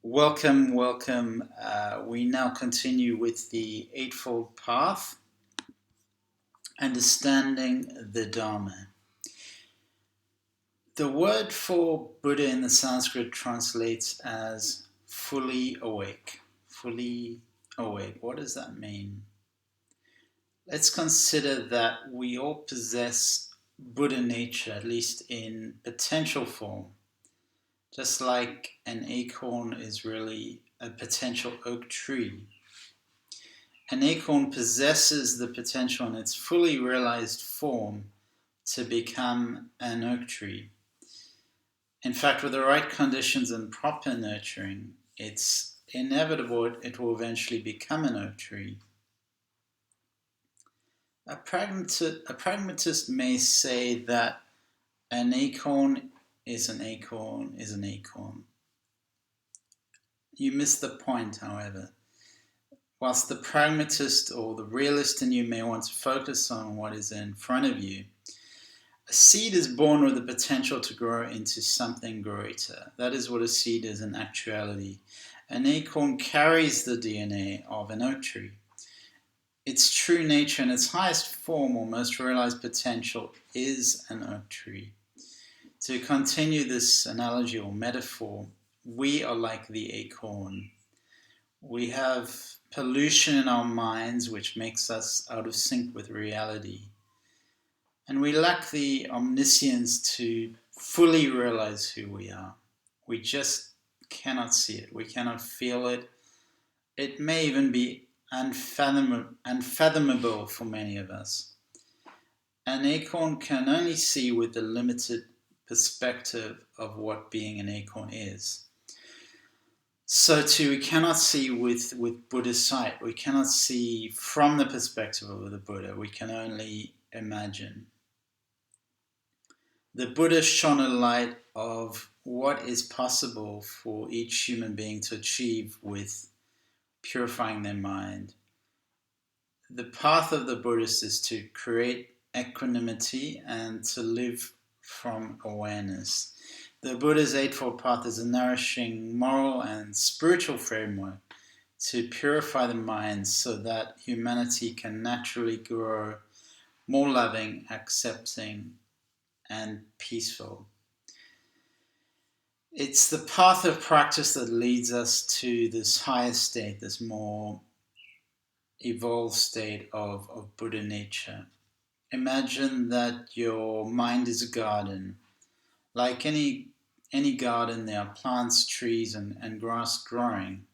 Welcome, welcome. We now continue with the Eightfold Path, understanding the Dhamma. The word for Buddha in the Sanskrit translates as fully awake. Fully awake. What does that mean? Let's consider that we all possess Buddha nature, at least in potential form. Just like an acorn is really a potential oak tree. An acorn possesses the potential in its fully realized form to become an oak tree. In fact, with the right conditions and proper nurturing, it's inevitable it will eventually become an oak tree. A pragmatist may say that an acorn is an acorn is an acorn. You miss the point, however. Whilst the pragmatist or the realist in you may want to focus on what is in front of you, a seed is born with the potential to grow into something greater. That is what a seed is in actuality. An acorn carries the DNA of an oak tree. Its true nature and its highest form or most realized potential is an oak tree. To continue this analogy or metaphor, we are like the acorn. We have pollution in our minds which makes us out of sync with reality. And we lack the omniscience to fully realize who we are. We just cannot see it. We cannot feel it. It may even be unfathomable for many of us. An acorn can only see with the limited perspective of what being an acorn is. So too, we cannot see with Buddha's sight. We cannot see from the perspective of the Buddha. We can only imagine. The Buddha shone a light of what is possible for each human being to achieve with purifying their mind. The path of the Buddhist is to create equanimity and to live from awareness. The Buddha's Eightfold Path is a nourishing moral and spiritual framework to purify the mind so that humanity can naturally grow more loving, accepting, and peaceful. It's the path of practice that leads us to this higher state, this more evolved state of Buddha nature. Imagine that your mind is a garden. Like any garden, there are plants, trees, and grass growing.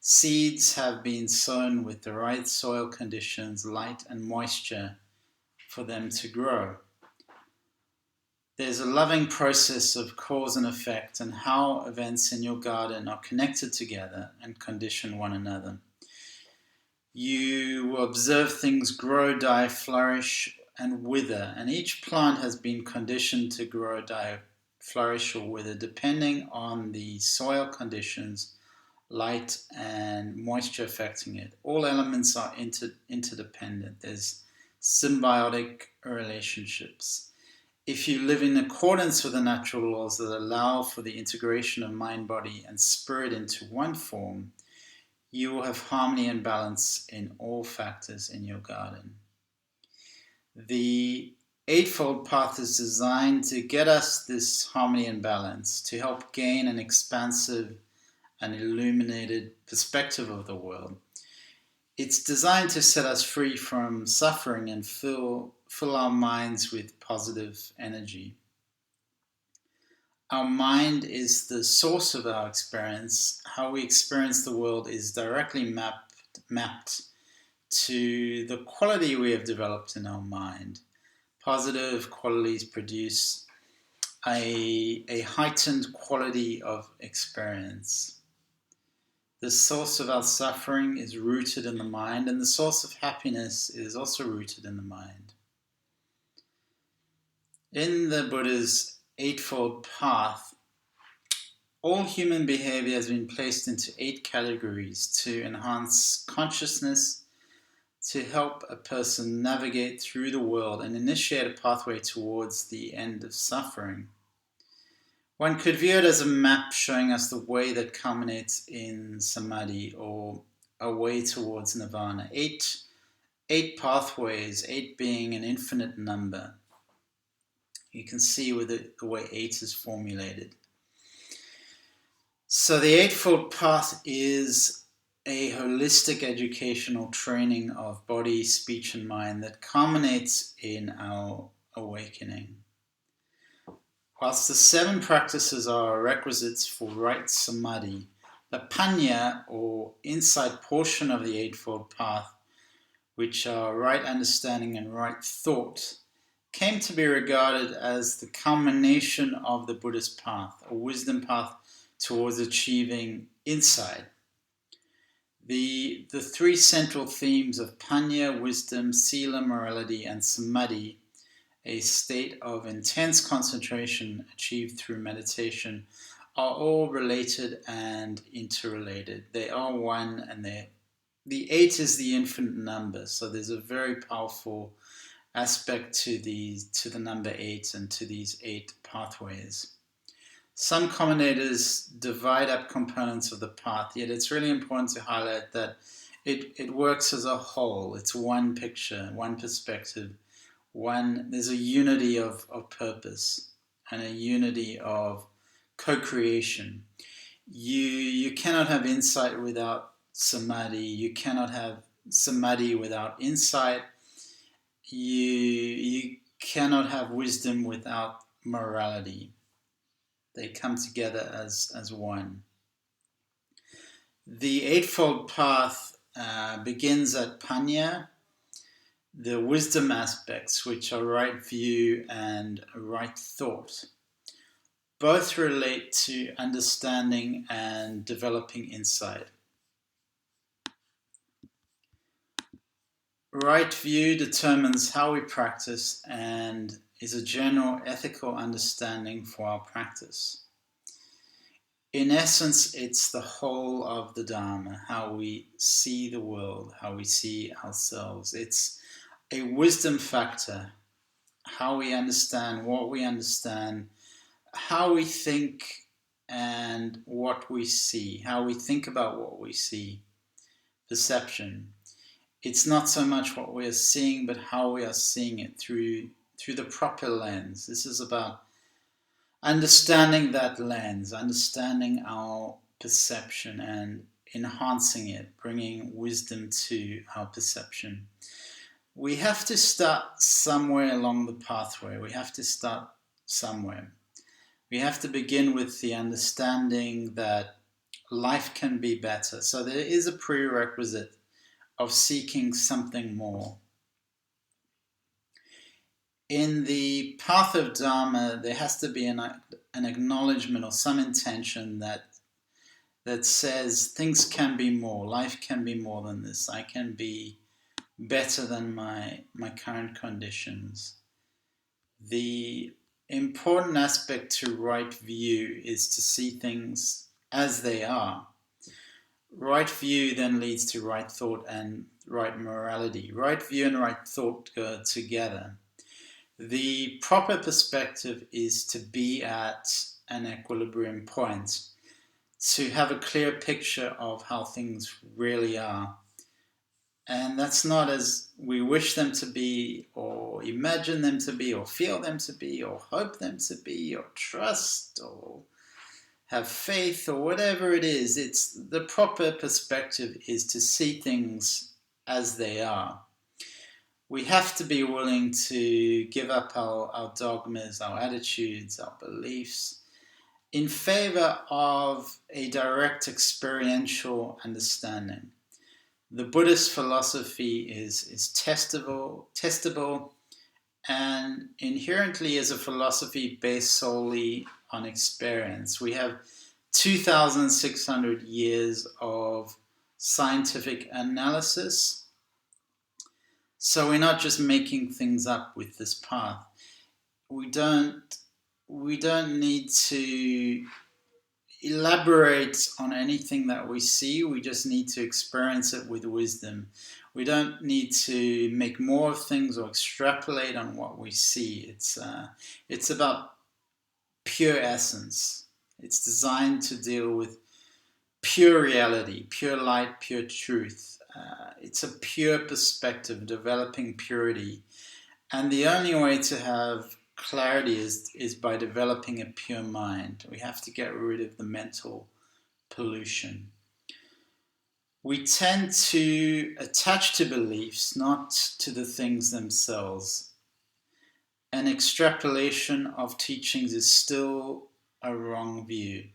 Seeds have been sown with the right soil conditions, light and moisture for them to grow. There's a loving process of cause and effect and how events in your garden are connected together and condition one another. You observe things grow, die, flourish, and wither, and each plant has been conditioned to grow, die, flourish, or wither depending on the soil conditions, light and moisture affecting it. All elements are interdependent. There's symbiotic relationships. If you live in accordance with the natural laws that allow for the integration of mind, body, and spirit into one form, you will have harmony and balance in all factors in your garden. The Eightfold Path is designed to get us this harmony and balance, to help gain an expansive and illuminated perspective of the world. It's designed to set us free from suffering and fill our minds with positive energy. Our mind is the source of our experience. How we experience the world is directly mapped to the quality we have developed in our mind. Positive qualities produce a heightened quality of experience. The source of our suffering is rooted in the mind, and the source of happiness is also rooted in the mind. In the Buddha's Eightfold Path, all human behavior has been placed into 8 categories to enhance consciousness, to help a person navigate through the world and initiate a pathway towards the end of suffering. One could view it as a map showing us the way that culminates in samadhi, or a way towards nirvana. Eight pathways, 8 being an infinite number. You can see with the way 8 is formulated. So the Eightfold Path is a holistic educational training of body, speech, and mind that culminates in our awakening. Whilst the 7 practices are requisites for right samadhi, the panya, or insight portion of the Eightfold Path, which are right understanding and right thought, came to be regarded as the culmination of the Buddhist path, a wisdom path towards achieving insight. The 3 central themes of panya, wisdom, sila, morality, and samadhi, a state of intense concentration achieved through meditation, are all related and interrelated. They are one, and the 8 is the infinite number, so there's a very powerful aspect to the number 8 and to these 8 pathways. Some commentators divide up components of the path, yet it's really important to highlight that it works as a whole. It's one picture, one perspective, there's a unity of purpose and a unity of co-creation. You cannot have insight without samadhi. You cannot have samadhi without insight. You cannot have wisdom without morality. They come together as one. The Eightfold Path begins at panya, the wisdom aspects, which are right view and right thought. Both relate to understanding and developing insight. Right view determines how we practice and is a general ethical understanding for our practice. In essence, it's the whole of the Dhamma, how we see the world, how we see ourselves. It's a wisdom factor, how we understand what we understand, how we think and what we see, how we think about what we see, perception. It's not so much what we are seeing, but how we are seeing it through the proper lens. This is about understanding that lens, understanding our perception and enhancing it, bringing wisdom to our perception. We have to start somewhere along the pathway. We have to start somewhere. We have to begin with the understanding that life can be better. So there is a prerequisite of seeking something more. In the path of Dhamma, there has to be an acknowledgement or some intention that says things can be more, life can be more than this. I can be better than my current conditions. The important aspect to right view is to see things as they are. Right view then leads to right thought and right morality. Right view and right thought go together. The proper perspective is to be at an equilibrium point, to have a clear picture of how things really are. And that's not as we wish them to be, or imagine them to be, or feel them to be, or hope them to be, or trust, or have faith, or whatever it is. It's the proper perspective is to see things as they are. We have to be willing to give up our dogmas, our attitudes, our beliefs, in favor of a direct experiential understanding. The Buddhist philosophy is testable, and inherently is a philosophy based solely on experience. We have 2,600 years of scientific analysis, so we're not just making things up with this path. We don't need to elaborate on anything that we see. We just need to experience it with wisdom. We don't need to make more of things or extrapolate on what we see. It's about pure essence. It's designed to deal with pure reality, pure light, pure truth. It's a pure perspective, developing purity. And the only way to have clarity is by developing a pure mind. We have to get rid of the mental pollution. We tend to attach to beliefs, not to the things themselves. An extrapolation of teachings is still a wrong view.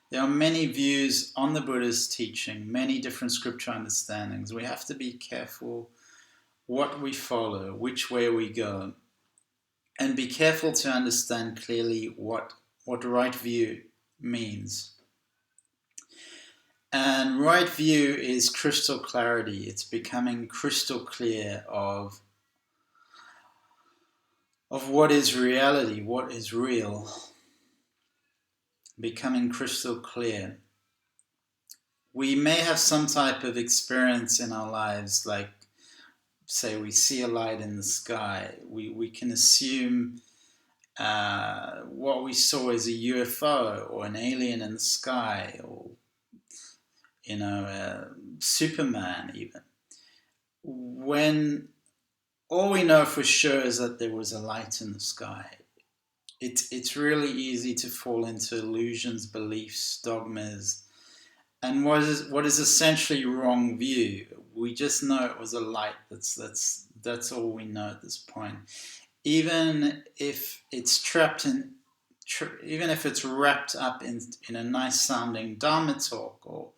There are many views on the Buddhist teaching, many different scripture understandings. We have to be careful what we follow, which way we go, and be careful to understand clearly what right view means. And right view is crystal clarity. It's becoming crystal clear of what is reality, what is real. Becoming crystal clear. We may have some type of experience in our lives, like, say, we see a light in the sky. We can assume what we saw is a UFO or an alien in the sky, or Superman even. When all we know for sure is that there was a light in the sky. It's really easy to fall into illusions, beliefs, dogmas, and what is essentially wrong view. We just know it was a light. That's all we know at this point. Even if it's even if it's wrapped up in a nice sounding Dhamma talk, or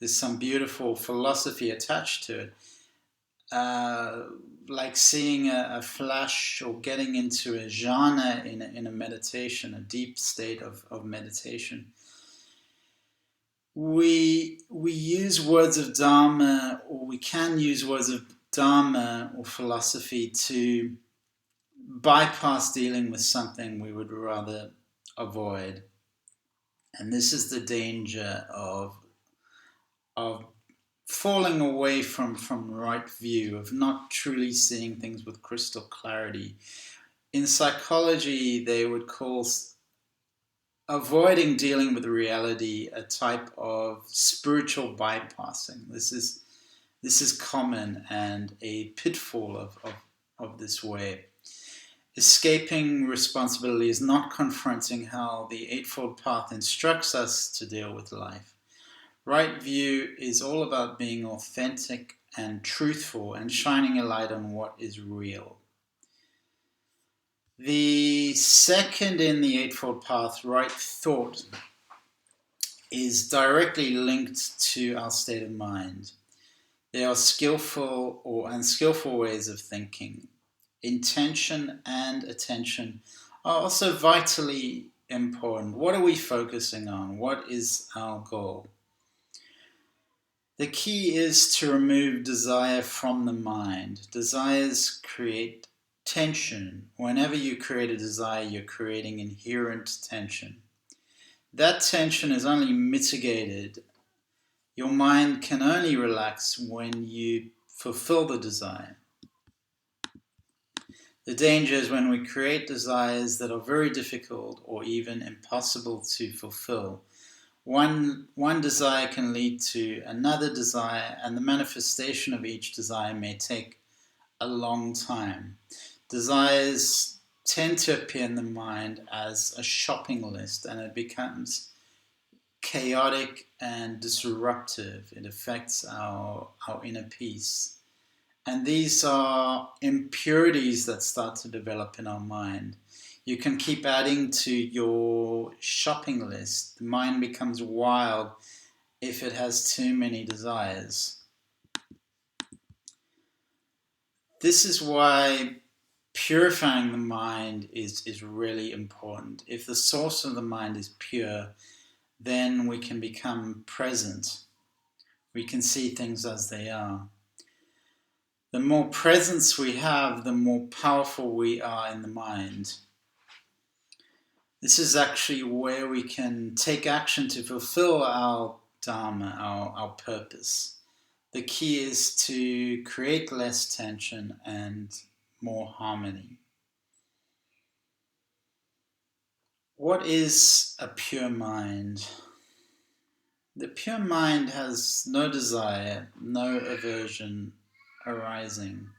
there's some beautiful philosophy attached to it, like seeing a flash or getting into a jhana in a meditation, a deep state of meditation. We use words of Dhamma, or we can use words of Dhamma or philosophy to bypass dealing with something we would rather avoid. And this is the danger of falling away from right view, of not truly seeing things with crystal clarity. In psychology, they would call avoiding dealing with reality a type of spiritual bypassing. This is common and a pitfall of this way. Escaping responsibility is not confronting how the Eightfold Path instructs us to deal with life. Right view is all about being authentic and truthful and shining a light on what is real. The second in the Eightfold Path, right thought, is directly linked to our state of mind. There are skillful or unskillful ways of thinking. Intention and attention are also vitally important. What are we focusing on? What is our goal? The key is to remove desire from the mind. Desires create tension. Whenever you create a desire, you're creating inherent tension. That tension is only mitigated. Your mind can only relax when you fulfill the desire. The danger is when we create desires that are very difficult or even impossible to fulfill. One desire can lead to another desire, and the manifestation of each desire may take a long time. Desires tend to appear in the mind as a shopping list, and it becomes chaotic and disruptive. It affects our inner peace. And these are impurities that start to develop in our mind. You can keep adding to your shopping list. The mind becomes wild if it has too many desires. This is why purifying the mind is really important. If the source of the mind is pure, then we can become present. We can see things as they are. The more presence we have, the more powerful we are in the mind. This is actually where we can take action to fulfill our Dhamma, our purpose. The key is to create less tension and more harmony. What is a pure mind? The pure mind has no desire, no aversion arising.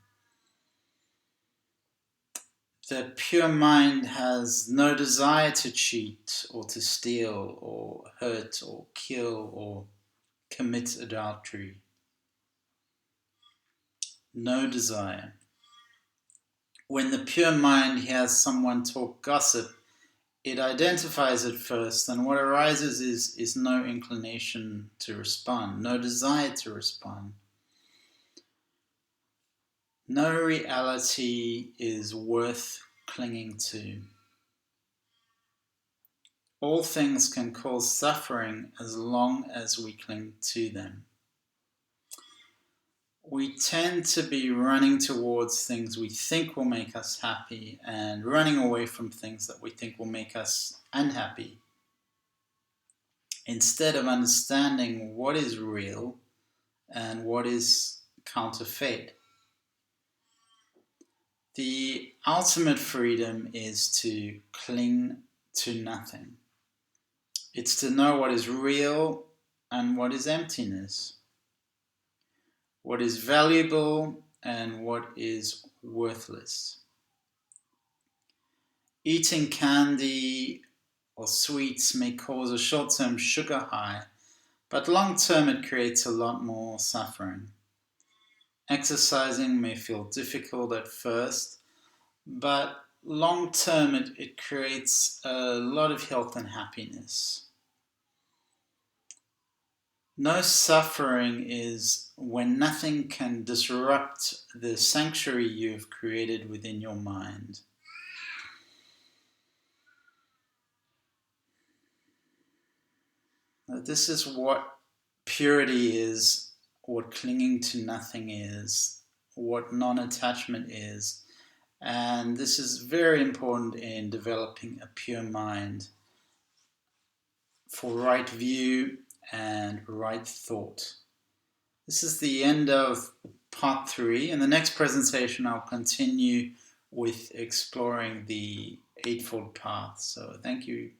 The pure mind has no desire to cheat or to steal or hurt or kill or commit adultery. No desire. When the pure mind hears someone talk gossip, it identifies it first, and what arises is no inclination to respond, no desire to respond. No reality is worth clinging to. All things can cause suffering as long as we cling to them. We tend to be running towards things we think will make us happy and running away from things that we think will make us unhappy, instead of understanding what is real and what is counterfeit. The ultimate freedom is to cling to nothing. It's to know what is real and what is emptiness, what is valuable and what is worthless. Eating candy or sweets may cause a short-term sugar high, but long-term it creates a lot more suffering. Exercising may feel difficult at first, but long-term it creates a lot of health and happiness. No suffering is when nothing can disrupt the sanctuary you've created within your mind. Now, this is what purity is, what clinging to nothing is, what non-attachment is, and this is very important in developing a pure mind for right view and right thought. This is the end of part 3. In the next presentation, I'll continue with exploring the Eightfold Path. So thank you.